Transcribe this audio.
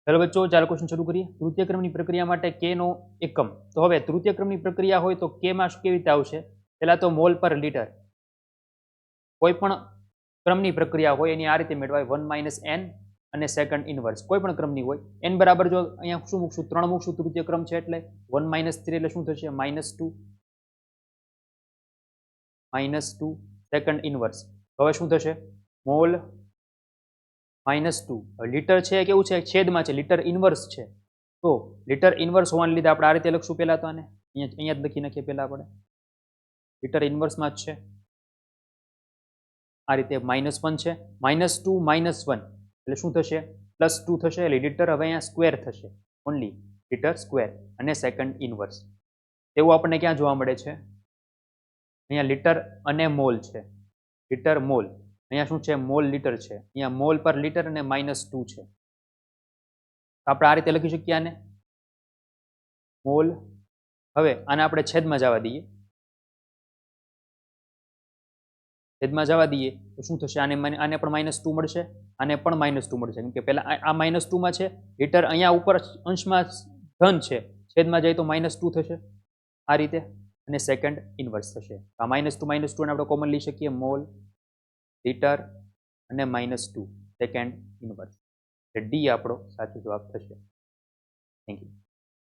चलो बच्चों चालो क्वेश्चन शुरू करिए। तृतीय क्रमनी प्रक्रिया माटे के नो एकम। तो हवे तृतीय क्रमनी प्रक्रिया होय तो के मां केवी रीते आवशे? पहेला तो मोल पर लीटर। कोई पण क्रमनी प्रक्रिया होय एनी आ रीते मेळवाय 1 - n અને સેકન્ડ ઇનવર્સ કોઈ પણ ક્રમની હોય n બરાબર જો અહીંયા શું મૂકશું 3 મૂકશું તૃતીય ક્રમ છે એટલે 1 - 3 એટલે શું થશે -2 -2 સેકન્ડ ઇનવર્સ હવે શું થશે મોલ -2 લીટર છે કેવું છે છેદમાં છે લીટર ઇનવર્સ છે તો લીટર ઇનવર્સ હોવાને લીધે આપણે આ રીતે લખશું પહેલા તો આને અહીંયા જ લખી નાખીએ પહેલા આપણે લીટર ઇનવર્સમાં જ છે આ રીતે -1 છે -2 -1 એટલે શું થશે +2 થશે એટલે લીટર હવે અહીંયા સ્ક્વેર થશે ઓનલી લીટર સ્ક્વેર અને સેકન્ડ ઇનવર્સ એવું આપણને ક્યાં જોવા મળે છે અહીંયા લીટર અને મોલ છે લીટર મોલ અહીંયા શું છે મોલ લીટર છે અહીંયા મોલ પર લીટર અને -2 છે આપણે આ રીતે લખી શકીએ આને મોલ હવે આને આપણે છેદમાં જવા દઈએ છેદમાં જવા દઈએ તો શું થશે આને પણ -2 મળશે આને પણ -2 મળશે કેમ કે પહેલા આ -2 માં છે લીટર અહીંયા ઉપર અંશમાં ધન છે છેદમાં જાય તો -2 થશે આ રીતે અને સેકન્ડ ઇનવર્સ થશે આ -2 ને આપણે કોમન લઈ શકીએ મોલ લીટર અને -2 સેકન્ડ ઇનવર્સ એટલે ડી આપણો સાચો જવાબ થશે થેન્ક યુ